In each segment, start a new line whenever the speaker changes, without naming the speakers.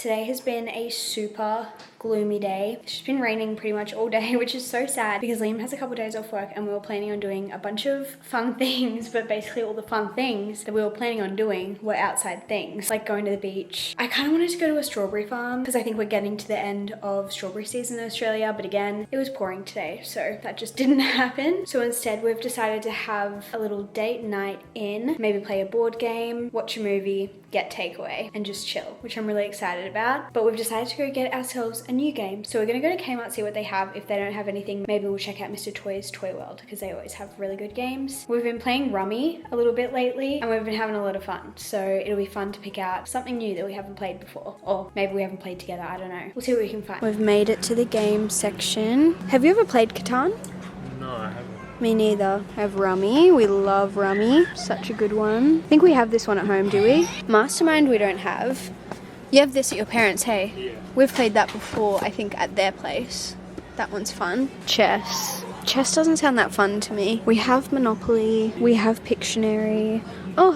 today has been a super gloomy day. It's just been raining pretty much all day, which is so sad because Liam has a couple of days off work and we were planning on doing a bunch of fun things, but basically all the fun things that we were planning on doing were outside things, like going to the beach. I kind of wanted to go to a strawberry farm because I think we're getting to the end of strawberry season in Australia, but again, it was pouring today, so that just didn't happen. So instead, we've decided to have a little date night in, maybe play a board game, watch a movie, get takeaway, and just chill, which I'm really excited about. But we've decided to go get ourselves a new game. So we're gonna go to Kmart, see what they have. If they don't have anything, maybe we'll check out Mr. Toy's Toy World because they always have really good games. We've been playing Rummy a little bit lately and we've been having a lot of fun. So it'll be fun to pick out something new that we haven't played before, or maybe we haven't played together, I don't know. We'll see what we can find. We've made it to the game section. Have you ever played Catan?
No, I haven't.
Me neither. I have Rummy. We love Rummy. Such a good one. I think we have this one at home, do we? Mastermind we don't have. You have this at your parents', hey?
Yeah.
We've played that before, I think, at their place. That one's fun. Chess. Chess doesn't sound that fun to me. We have Monopoly. We have Pictionary. Oh,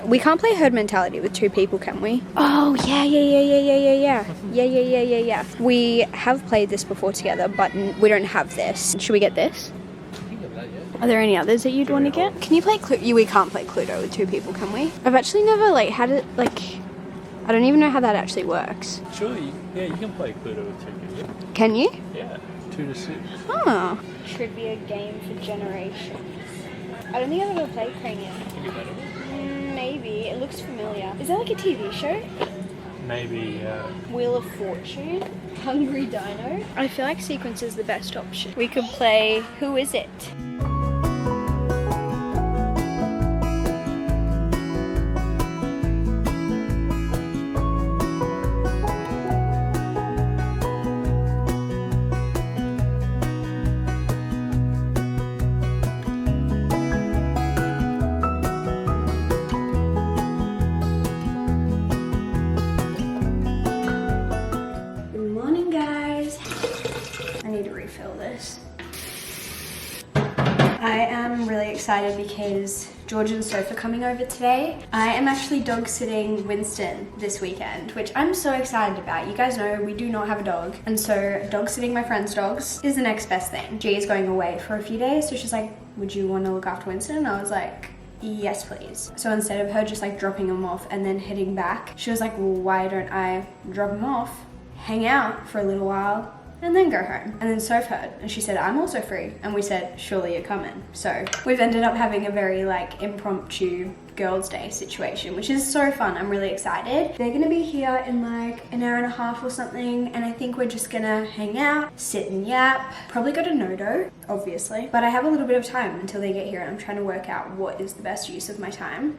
we can't play Herd Mentality with two people, can we? Oh, yeah. We have played this before together, but we don't have this. Should we get this? Are there any others that you'd want to get? Can you play Cluedo? We can't play Cluedo with two people, can we? I've actually never had it, I don't even know how that actually works.
Sure, you can play Cluedo with two people.
Can you?
Yeah, 2 to 6.
Oh. Trivia game for generations. I don't think I've ever played Cranium. Maybe. It looks familiar. Is that like a TV show?
Maybe, yeah.
Wheel of Fortune. Hungry Dino. I feel like Sequence is the best option. We could play Who Is It? I am really excited because George and Soph are coming over today. I am actually dog sitting Winston this weekend, which I'm so excited about. You guys know we do not have a dog, and so dog sitting my friend's dogs is the next best thing. G is going away for a few days, so she's like, would you want to look after Winston? And I was like, yes please. So instead of her just dropping him off and then heading back, she was like, well, why don't I drop him off, hang out for a little while, and then go home. And then Soph heard and she said, I'm also free. And we said, surely you're coming. So we've ended up having a very impromptu girls' day situation, which is so fun. I'm really excited. They're gonna be here in an hour and a half or something, and I think we're just gonna hang out, sit and yap, probably go to Nodo, obviously. But I have a little bit of time until they get here and I'm trying to work out what is the best use of my time.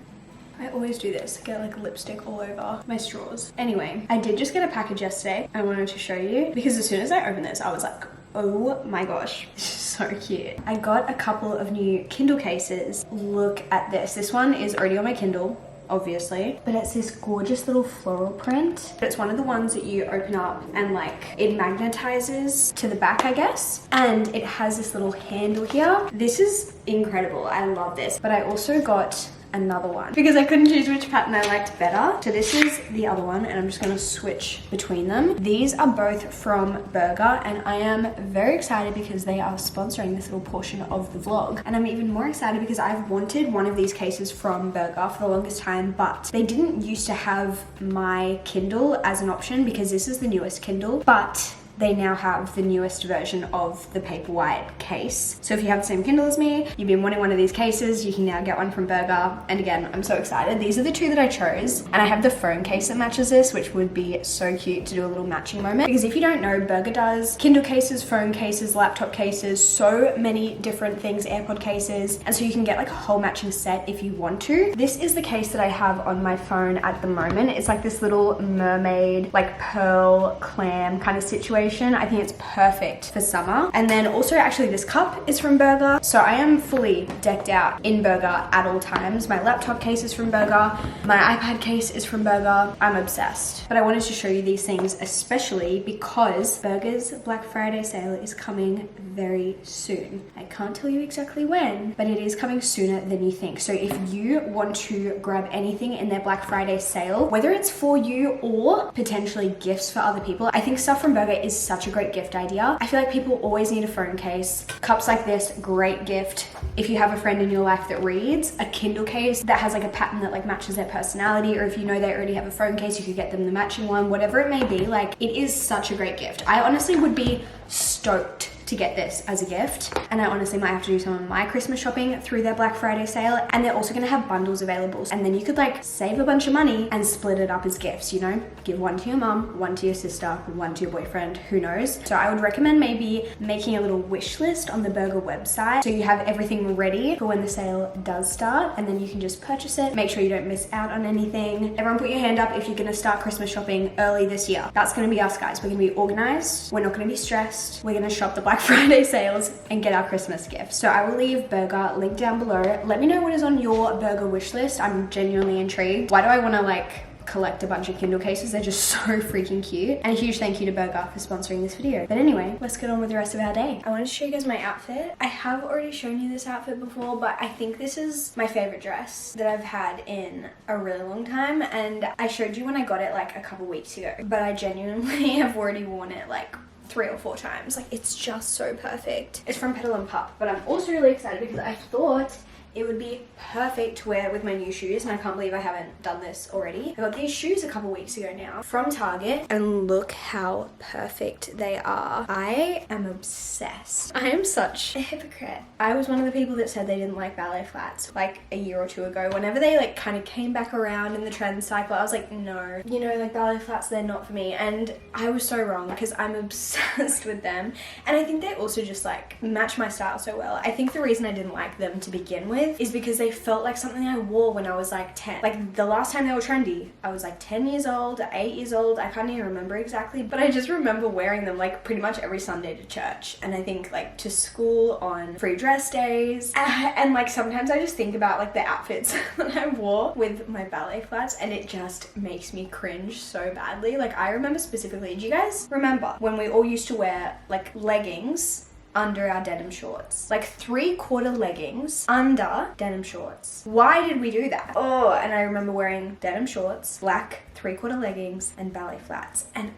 I always do this, get lipstick all over my straws. Anyway, I did just get a package yesterday. I wanted to show you because as soon as I opened this, I was like, oh my gosh, this is so cute. I got a couple of new Kindle cases. Look at this. This one is already on my Kindle, obviously, but it's this gorgeous little floral print. It's one of the ones that you open up and it magnetizes to the back, I guess. And it has this little handle here. This is incredible. I love this. But I also got another one because I couldn't choose which pattern I liked better. So this is the other one and I'm just going to switch between them. These are both from Burger and I am very excited because they are sponsoring this little portion of the vlog. And I'm even more excited because I've wanted one of these cases from Burger for the longest time, but they didn't used to have my Kindle as an option because this is the newest Kindle, but they now have the newest version of the Paperwhite case. So if you have the same Kindle as me, you've been wanting one of these cases, you can now get one from Burger. And again, I'm so excited. These are the two that I chose. And I have the phone case that matches this, which would be so cute to do a little matching moment. Because if you don't know, Burger does Kindle cases, phone cases, laptop cases, so many different things, AirPod cases. And so you can get a whole matching set if you want to. This is the case that I have on my phone at the moment. It's this little mermaid, pearl clam kind of situation. decoration. I think it's perfect for summer. And then also actually this cup is from Burger. So I am fully decked out in Burger at all times. My laptop case is from Burger. My iPad case is from Burger. I'm obsessed. But I wanted to show you these things especially because Burger's Black Friday sale is coming very soon. I can't tell you exactly when, but it is coming sooner than you think. So if you want to grab anything in their Black Friday sale, whether it's for you or potentially gifts for other people, I think stuff from Burger is such a great gift idea. I feel like people always need a phone case. Cups like this, great gift. If you have a friend in your life that reads, a Kindle case that has like a pattern that like matches their personality, or if you know they already have a phone case, you could get them the matching one, whatever it may be. Like, it is such a great gift. I honestly would be stoked to get this as a gift, and I honestly might have to do some of my Christmas shopping through their Black Friday sale. And they're also going to have bundles available, and then you could like save a bunch of money and split it up as gifts, you know, give one to your mum, one to your sister, one to your boyfriend, who knows. So I would recommend maybe making a little wish list on the Burger website so you have everything ready for when the sale does start, and then you can just purchase it. Make sure you don't miss out on anything. Everyone put your hand up if you're going to start Christmas shopping early this year. That's going to be us, guys. We're going to be organized, we're not going to be stressed, we're going to shop the Black Friday sales and get our Christmas gifts. So I will leave Burger link down below. Let me know what is on your Burger wish list. I'm genuinely intrigued. Why do I want to like collect a bunch of Kindle cases? They're just so freaking cute. And a huge thank you to Burger for sponsoring this video. But anyway, let's get on with the rest of our day. I wanted to show you guys my outfit. I have already shown you this outfit before, but I think this is my favorite dress that I've had in a really long time. And I showed you when I got it like a couple weeks ago, but I genuinely have already worn it like 3 or 4 times. Like, it's just so perfect. It's from Petal and Pup, but I'm also really excited because I thought it would be perfect to wear with my new shoes, and I can't believe I haven't done this already. I got these shoes a couple weeks ago now from Target, and look how perfect they are. I am obsessed. I am such a hypocrite. I was one of the people that said they didn't like ballet flats like a year or 2 ago. Whenever they like kind of came back around in the trend cycle, I was like, no, you know, like ballet flats, they're not for me. And I was so wrong because I'm obsessed with them. And I think they also just like match my style so well. I think the reason I didn't like them to begin with is because they felt like something I wore when I was like 10. Like, the last time they were trendy, I was like 10 years old, 8 years old. I can't even remember exactly, but I just remember wearing them like pretty much every Sunday to church, and I think like to school on free dress days. And like sometimes I just think about like the outfits that I wore with my ballet flats, and it just makes me cringe so badly. Like, I remember specifically, do you guys remember when we all used to wear like leggings under our denim shorts? Like 3/4 leggings under denim shorts. Why did we do that? Oh, and I remember wearing denim shorts, black 3/4 leggings, and ballet flats, and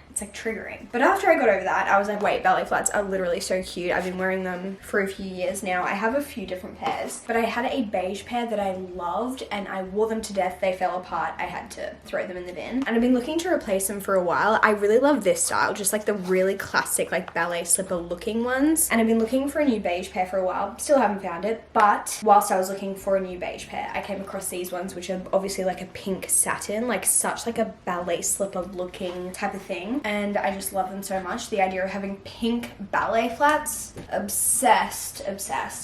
it's like triggering. But after I got over that, I was like, wait, ballet flats are literally so cute. I've been wearing them for a few years now. I have a few different pairs, but I had a beige pair that I loved, and I wore them to death. They fell apart. I had to throw them in the bin, and I've been looking to replace them for a while. I really love this style, just like the really classic like ballet slipper looking ones, and I've been looking for a new beige pair for a while. Still haven't found it, but whilst I was looking for a new beige pair, I came across these ones, which are obviously like a pink satin, like such like a ballet slipper looking type of thing, and I just love them so much. The idea of having pink ballet flats, obsessed.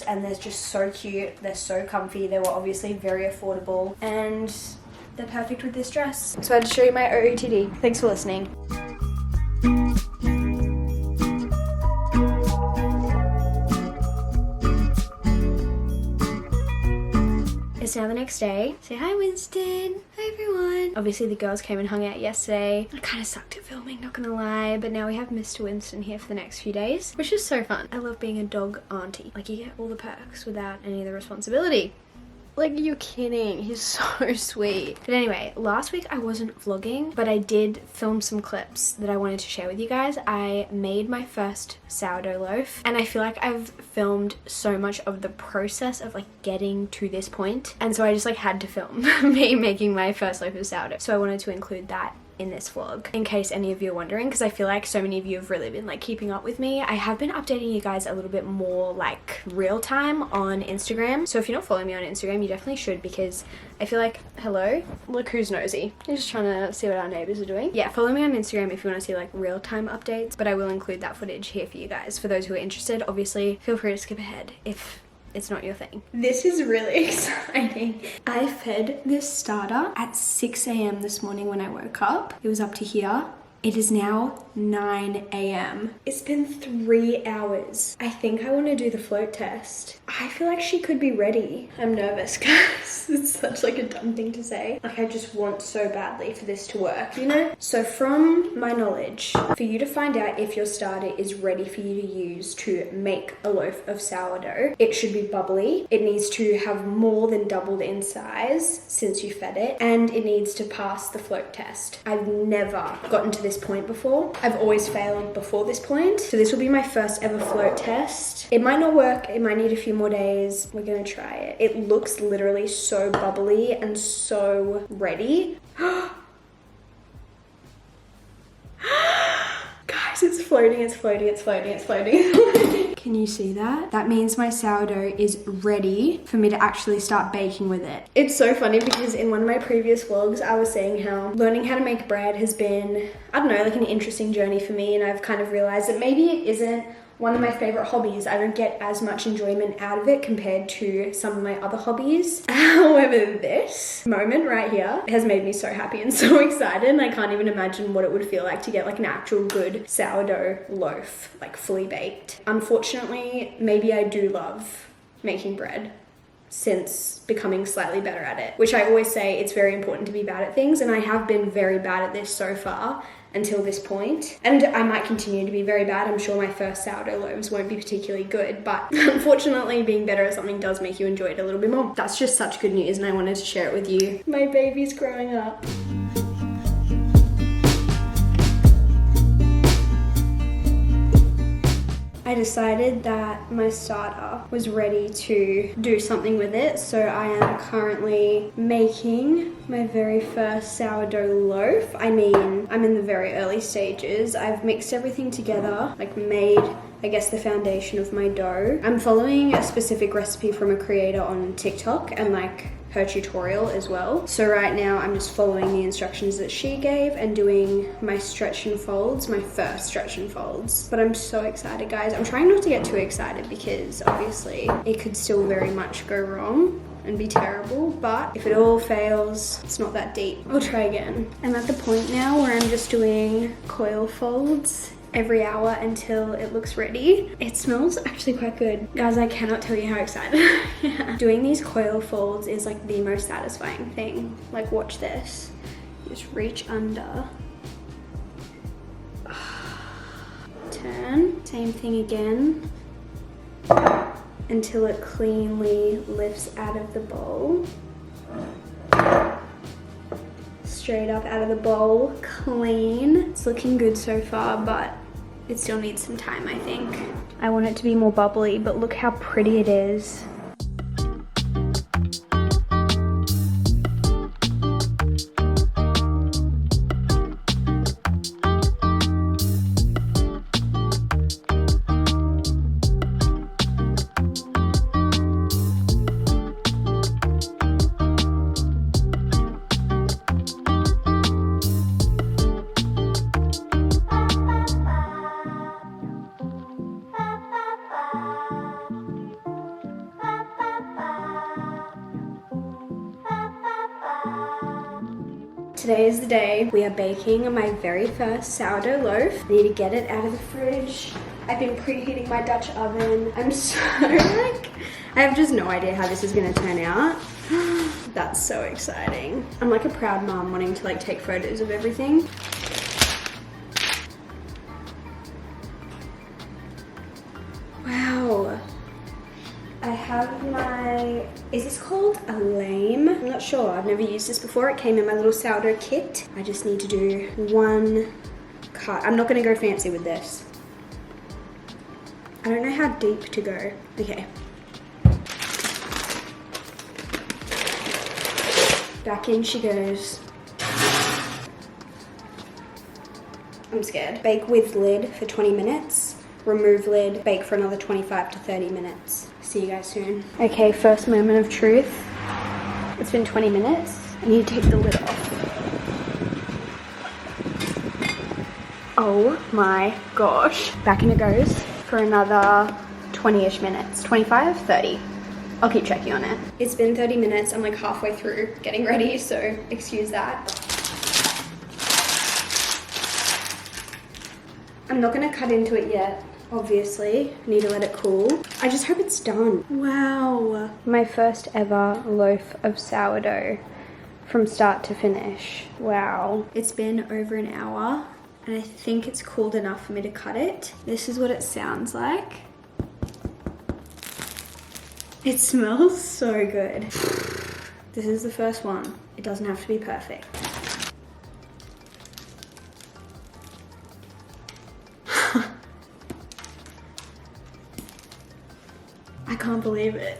And they're just so cute. They're so comfy. They were obviously very affordable, and they're perfect with this dress. So I had to show you my OOTD. Thanks for listening. It's now the next day. Say hi, Winston. Hi, everyone. Obviously, the girls came and hung out yesterday. I kind of sucked at filming, not gonna lie, but now we have Mr. Winston here for the next few days, which is so fun. I love being a dog auntie. Like, you get all the perks without any of the responsibility. Like, you're kidding. He's so sweet. But anyway, last week I wasn't vlogging, but I did film some clips that I wanted to share with you guys. I made my first sourdough loaf, and I feel like I've filmed so much of the process of like getting to this point, and so I just like had to film me making my first loaf of sourdough. So I wanted to include that in this vlog, in case any of you are wondering, because I feel like so many of you have really been like keeping up with me. I have been updating you guys a little bit more like real time on Instagram, so if you're not following me on Instagram, you definitely should, because I feel like, hello, look who's nosy. You're just trying to see what our neighbors are doing. Yeah, follow me on Instagram if you want to see like real time updates, but I will include that footage here for you guys. For those who are interested, obviously feel free to skip ahead if it's not your thing. This is really exciting. I fed this starter at 6 a.m. this morning when I woke up. It was up to here. It is now 9 a.m. It's been 3 hours. I think I want to do the float test. I feel like she could be ready. I'm nervous, guys. It's such like a dumb thing to say. Like I just want so badly for this to work, you know? So from my knowledge, for you to find out if your starter is ready for you to use to make a loaf of sourdough, it should be bubbly. It needs to have more than doubled in size since you fed it, and it needs to pass the float test. I've never gotten to this point before. I've always failed before this point. So this will be my first ever float test. It might not work. It might need a few more days. We're gonna try it. It looks literally so bubbly and so ready. Guys, it's floating, it's floating, it's floating, it's floating. Can you see that? That means my sourdough is ready for me to actually start baking with it. It's so funny because in one of my previous vlogs, I was saying how learning how to make bread has been, I don't know, like an interesting journey for me, and I've kind of realized that maybe it isn't one of my favorite hobbies. I don't get as much enjoyment out of it compared to some of my other hobbies. However, this moment right here has made me so happy and so excited, and I can't even imagine what it would feel like to get like an actual good sourdough loaf, like fully baked. Unfortunately, maybe I do love making bread since becoming slightly better at it, which I always say it's very important to be bad at things, and I have been very bad at this so far until this point, and I might continue to be very bad. I'm sure my first sourdough loaves won't be particularly good, but unfortunately being better at something does make you enjoy it a little bit more. That's just such good news, and I wanted to share it with you. My baby's growing up. I decided that my starter was ready to do something with it, so I am currently making my very first sourdough loaf. I mean, I'm in the very early stages. I've mixed everything together, like made, I guess, the foundation of my dough. I'm following a specific recipe from a creator on TikTok and like her tutorial as well. So right now I'm just following the instructions that she gave and doing my stretch and folds, my first stretch and folds. But I'm so excited, guys. I'm trying not to get too excited because obviously it could still very much go wrong and be terrible, but if it all fails, it's not that deep. I'll try again. I'm at the point now where I'm just doing coil folds every hour until it looks ready. It smells actually quite good. Guys, I cannot tell you how excited I am. Doing these coil folds is like the most satisfying thing. Like, watch this. Just reach under. Turn. Same thing again. Until it cleanly lifts out of the bowl. Straight up out of the bowl, clean. It's looking good so far, but it still needs some time, I think. I want it to be more bubbly, but look how pretty it is. Today is the day we are baking my very first sourdough loaf. I need to get it out of the fridge. I've been preheating my Dutch oven. I'm so like, I have just no idea how this is gonna turn out. That's so exciting. I'm like a proud mom wanting to like take photos of everything. Wow. I have my, is this called a lame? I'm not sure, I've never used this before. It came in my little sourdough kit. I just need to do one cut. I'm not gonna go fancy with this. I don't know how deep to go. Okay. Back in she goes. I'm scared. Bake with lid for 20 minutes. Remove lid, bake for another 25 to 30 minutes. See you guys soon. Okay, first moment of truth. It's been 20 minutes. I need to take the lid off. Oh my gosh. Back in it goes for another 20-ish minutes. 25, 30. I'll keep checking on it. It's been 30 minutes. I'm like halfway through getting ready, so excuse that. I'm not gonna cut into it yet, obviously. Need to let it cool. I just hope it's done. Wow. My first ever loaf of sourdough from start to finish. Wow. It's been over an hour and I think it's cooled enough for me to cut it. This is what it sounds like. It smells so good. This is the first one. It doesn't have to be perfect. I can't believe it.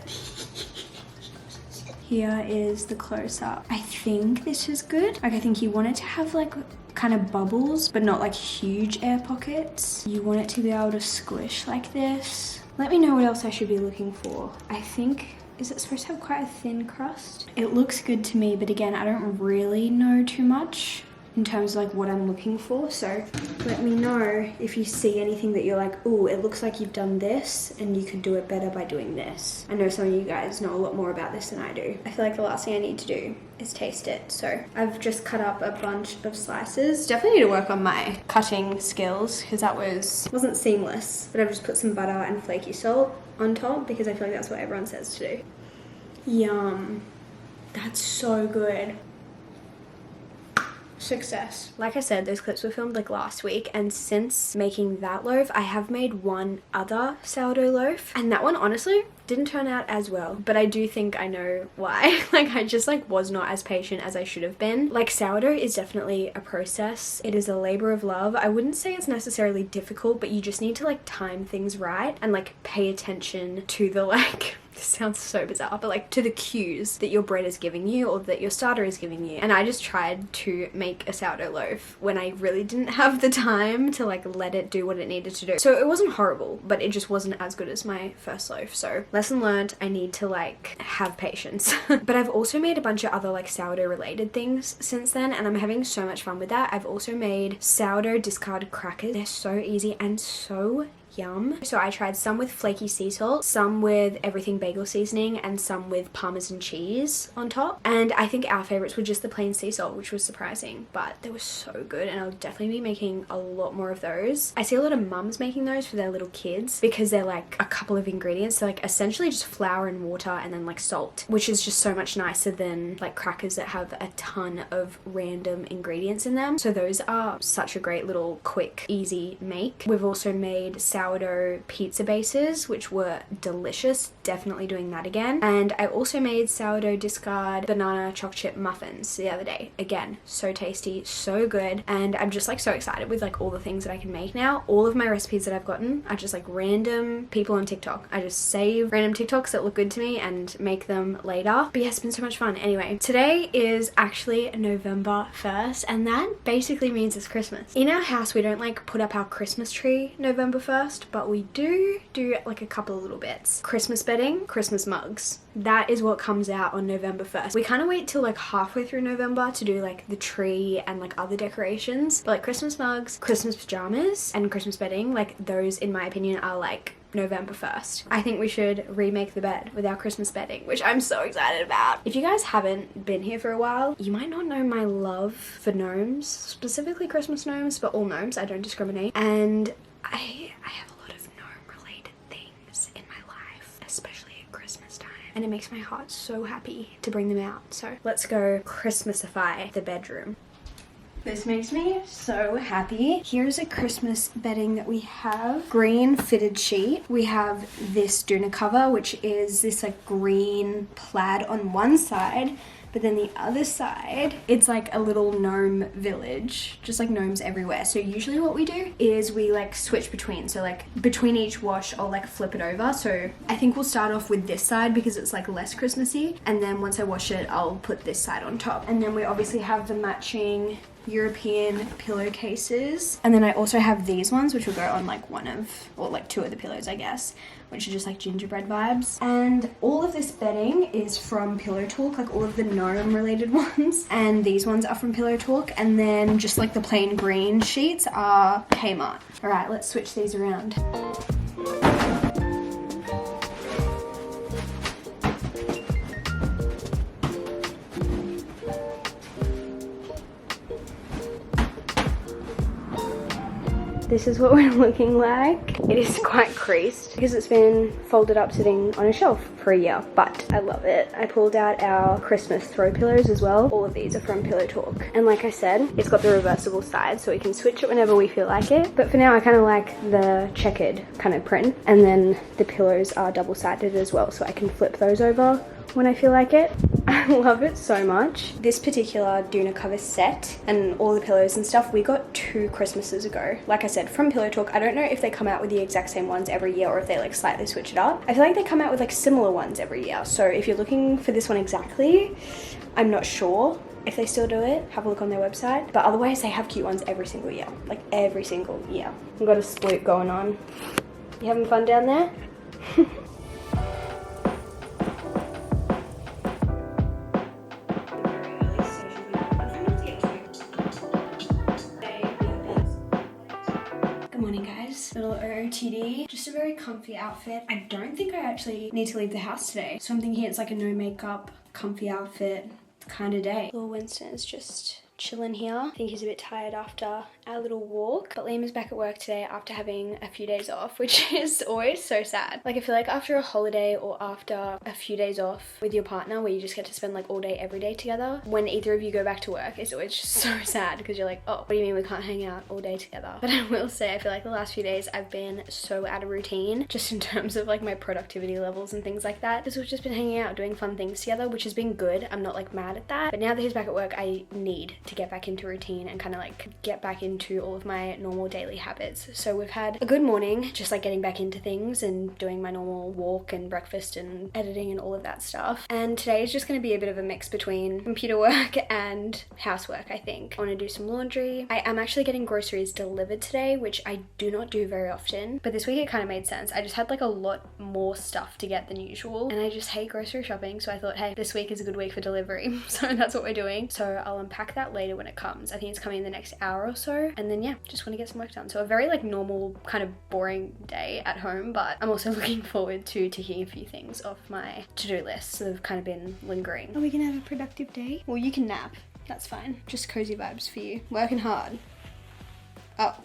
Here is the close-up. I think this is good. Like, I think you want it to have like kind of bubbles, but not like huge air pockets. You want it to be able to squish like this. Let me know what else I should be looking for. I think, is it supposed to have quite a thin crust? It looks good to me, but again, I don't really know too much in terms of like what I'm looking for. So let me know if you see anything that you're like, ooh, it looks like you've done this and you could do it better by doing this. I know some of you guys know a lot more about this than I do. I feel like the last thing I need to do is taste it. So I've just cut up a bunch of slices. Definitely need to work on my cutting skills because that wasn't seamless, but I've just put some butter and flaky salt on top because I feel like that's what everyone says to do. Yum. That's so good. Success. Like I said, those clips were filmed like last week, and since making that loaf, I have made one other sourdough loaf, and that one honestly didn't turn out as well, but I do think I know why. Like, I just like was not as patient as I should have been. Like, sourdough is definitely a process. It is a labor of love. I wouldn't say it's necessarily difficult, but you just need to like time things right and like pay attention to the like this sounds so bizarre, but like to the cues that your bread is giving you or that your starter is giving you. And I just tried to make a sourdough loaf when I really didn't have the time to like let it do what it needed to do. So it wasn't horrible, but it just wasn't as good as my first loaf. So lesson learned, I need to like have patience. But I've also made a bunch of other like sourdough related things since then, and I'm having so much fun with that. I've also made sourdough discarded crackers. They're so easy and so yum. So I tried some with flaky sea salt, some with everything bagel seasoning, and some with parmesan cheese on top. And I think our favorites were just the plain sea salt, which was surprising, but they were so good, and I'll definitely be making a lot more of those. I see a lot of mums making those for their little kids because they're like a couple of ingredients. They're like essentially just flour and water and then like salt, which is just so much nicer than like crackers that have a ton of random ingredients in them. So those are such a great little quick, easy make. We've also made sourdough pizza bases, which were delicious. Definitely doing that again. And I also made sourdough discard banana chocolate chip muffins the other day. Again, so tasty, so good. And I'm just like so excited with like all the things that I can make now. All of my recipes that I've gotten are just like random people on TikTok. I just save random TikToks that look good to me and make them later. But yeah, it's been so much fun. Anyway, today is actually November 1st, and that basically means it's Christmas. In our house, we don't like put up our Christmas tree November 1st, but we do like a couple of little bits. Christmas bedding, Christmas mugs. That is what comes out on November 1st. We kind of wait till like halfway through November to do like the tree and like other decorations. But like Christmas mugs, Christmas pajamas, and Christmas bedding, like those in my opinion are like November 1st. I think we should remake the bed with our Christmas bedding, which I'm so excited about. If you guys haven't been here for a while, you might not know my love for gnomes, specifically Christmas gnomes, but all gnomes, I don't discriminate. And I have a lot of gnome related things in my life, especially at Christmas time. And it makes my heart so happy to bring them out. So let's go Christmasify the bedroom. This makes me so happy. Here's a Christmas bedding that we have. Green fitted sheet. We have this doona cover, which is this like green plaid on one side, but then the other side, it's like a little gnome village, just like gnomes everywhere. So usually what we do is we like switch between. So like between each wash, I'll like flip it over. So I think we'll start off with this side because it's like less Christmassy. And then once I wash it, I'll put this side on top. And then we obviously have the matching European pillowcases. And then I also have these ones, which will go on like one of, or like two of the pillows, I guess, which are just like gingerbread vibes. And all of this bedding is from Pillow Talk, like all of the gnome related ones. And these ones are from Pillow Talk. And then just like the plain green sheets are Kmart. All right, let's switch these around. this is what we're looking like. It is quite creased because it's been folded up sitting on a shelf for a year, but I love it. I pulled out our Christmas throw pillows as well. All of these are from Pillow Talk. And like I said, it's got the reversible side so we can switch it whenever we feel like it. But for now, I kind of like the checkered kind of print. And then the pillows are double-sided as well, so I can flip those over when I feel like it. I love it so much. This particular doona cover set and all the pillows and stuff, we got 2 Christmases ago. Like I said, from Pillow Talk. I don't know if they come out with the exact same ones every year or if they like slightly switch it up. I feel like they come out with like similar ones every year. So if you're looking for this one exactly, I'm not sure if they still do it. Have a look on their website. But otherwise, they have cute ones every single year. Like every single year. We've got a split going on. You having fun down there? Little OOTD, just a very comfy outfit. I don't think I actually need to leave the house today, so I'm thinking it's like a no makeup, comfy outfit kind of day. Little Winston is just chilling here. I think he's a bit tired after our little walk. But Liam is back at work today after having a few days off, which is always so sad. Like I feel like after a holiday or after a few days off with your partner where you just get to spend like all day every day together, when either of you go back to work, it's always just so sad because you're like, oh, what do you mean we can't hang out all day together? But I will say, I feel like the last few days I've been so out of routine just in terms of like my productivity levels and things like that, because we've just been hanging out doing fun things together, which has been good. I'm not like mad at that. But now that he's back at work, I need to get back into routine and kind of like get back into all of my normal daily habits. So we've had a good morning, just like getting back into things and doing my normal walk and breakfast and editing and all of that stuff. And today is just going to be a bit of a mix between computer work and housework, I think. I want to do some laundry. I am actually getting groceries delivered today, which I do not do very often, but this week it kind of made sense. I just had like a lot more stuff to get than usual, and I just hate grocery shopping, so I thought, hey, this week is a good week for delivery. So that's what we're doing. So I'll unpack that later when it comes. I think it's coming in the next hour or so, and then yeah, just want to get some work done. So a very like normal kind of boring day at home, but I'm also looking forward to ticking a few things off my to-do list that have kind of been lingering. Are we gonna have a productive day? Well, you can nap, that's fine. Just cozy vibes for you. Working hard. Oh.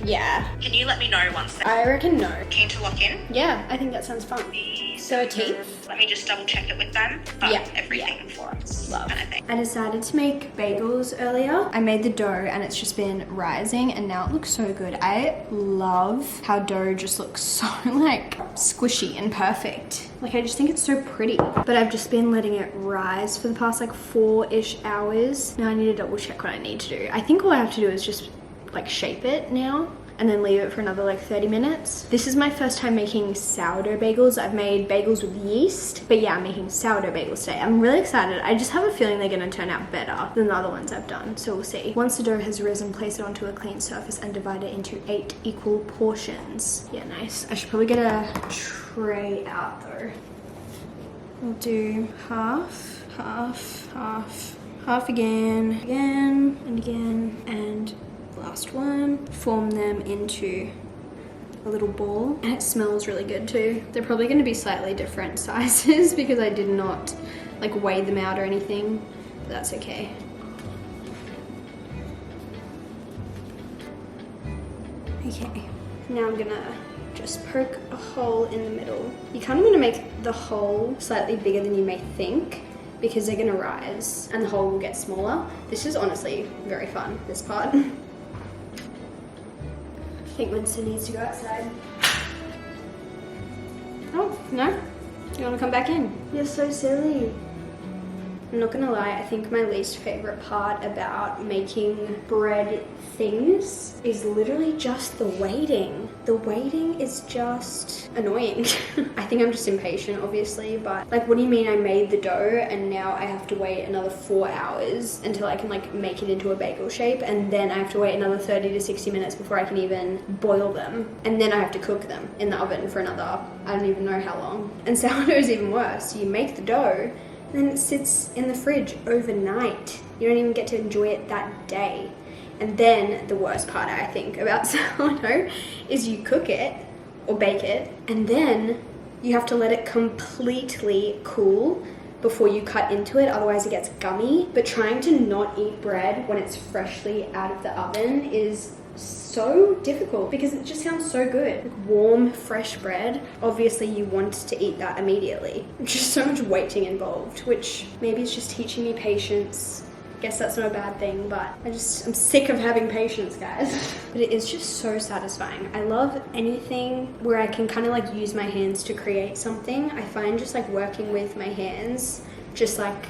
Yeah.
Can you let me know once
I reckon no.
keen to lock in?
Yeah, I think that sounds fun. 13th?
Let me just double check it with them. But
Yeah,
everything for us.
Love.
Kind of thing.
I decided to make bagels earlier. I made the dough and it's just been rising and now it looks so good. I love how dough just looks so like squishy and perfect. Like I just think it's so pretty. But I've just been letting it rise for the past like 4-ish hours. Now I need to double check what I need to do. I think all I have to do is just like shape it now and then leave it for another like 30 minutes. This is my first time making sourdough bagels. I've made bagels with yeast, but yeah, I'm making sourdough bagels today. I'm really excited. I just have a feeling they're gonna turn out better than the other ones I've done, so we'll see. Once the dough has risen, place it onto a clean surface and divide it into 8 equal portions. Yeah, nice. I should probably get a tray out though. We'll do half, half, half, half again, again, and again, and last one. Form them into a little ball, and it smells really good too. They're probably going to be slightly different sizes because I did not like weigh them out or anything, but that's okay. Okay, now I'm gonna just poke a hole in the middle. You kind of want to make the hole slightly bigger than you may think because they're gonna rise and the hole will get smaller. This is honestly very fun, this part. I think Winston needs to go outside. Oh, no? You want to come back in? You're so silly. I'm not gonna lie, I think my least favorite part about making bread things is literally just the waiting. The waiting is just annoying. I think I'm just impatient, obviously, but like, what do you mean I made the dough and now I have to wait another 4 hours until I can like make it into a bagel shape, and then I have to wait another 30 to 60 minutes before I can even boil them, and then I have to cook them in the oven for another, I don't even know how long. And sourdough is even worse. You make the dough, then it sits in the fridge overnight. You don't even get to enjoy it that day. And then the worst part, I think, about sourdough is you cook it or bake it, and then You have to let it completely cool before you cut into it, otherwise it gets gummy. But trying to not eat bread when it's freshly out of the oven is so difficult because it just sounds so good. Like warm, fresh bread, obviously you want to eat that immediately. Just so much waiting involved, which maybe it's just teaching me patience. Guess that's not a bad thing, but I'm sick of having patience, guys. But it is just so satisfying. I love anything where I can kind of like use my hands to create something. I find just like working with my hands just like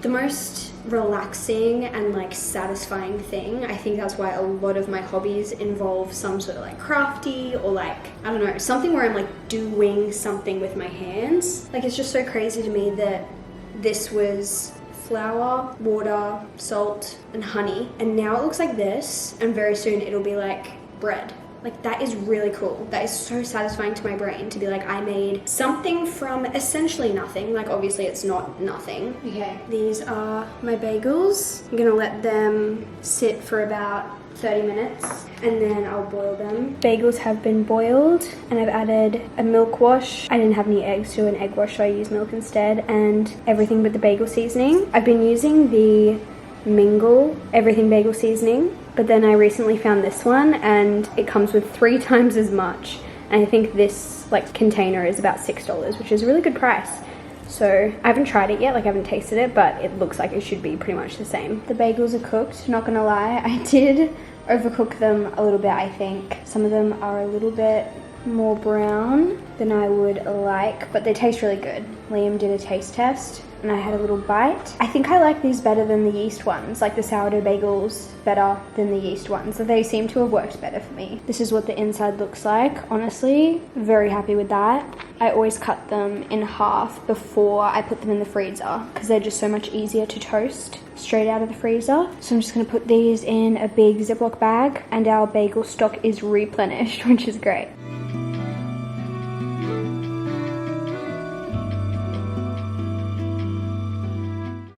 the most relaxing and like satisfying thing. I think that's why a lot of my hobbies involve some sort of like crafty or like, I don't know, something where I'm like doing something with my hands. Like it's just so crazy to me that this was flour, water, salt, and honey, and now it looks like this, and very soon it'll be like bread. Like that is really cool. That is so satisfying to my brain to be like, I made something from essentially nothing. Like obviously it's not nothing. Okay, these are my bagels. I'm gonna let them sit for about 30 minutes and then I'll boil them. Bagels have been boiled and I've added a milk wash. I didn't have any eggs to do an egg wash, so I used milk instead, and everything but the bagel seasoning. I've been using the Mingle everything bagel seasoning, but then I recently found this one and it comes with 3 times as much, and I think this like container is about $6, which is a really good price. So I haven't tried it yet, like I haven't tasted it, but it looks like it should be pretty much the same. The bagels are cooked, not gonna lie. I did overcook them a little bit, I think. Some of them are a little bit more brown than I would like, but they taste really good. Liam did a taste test and I had a little bite. I think I like these better than the yeast ones, like the sourdough bagels better than the yeast ones. So they seem to have worked better for me. This is what the inside looks like. Honestly, very happy with that. I always cut them in half before I put them in the freezer because they're just so much easier to toast straight out of the freezer. So I'm just gonna put these in a big Ziploc bag and our bagel stock is replenished, which is great.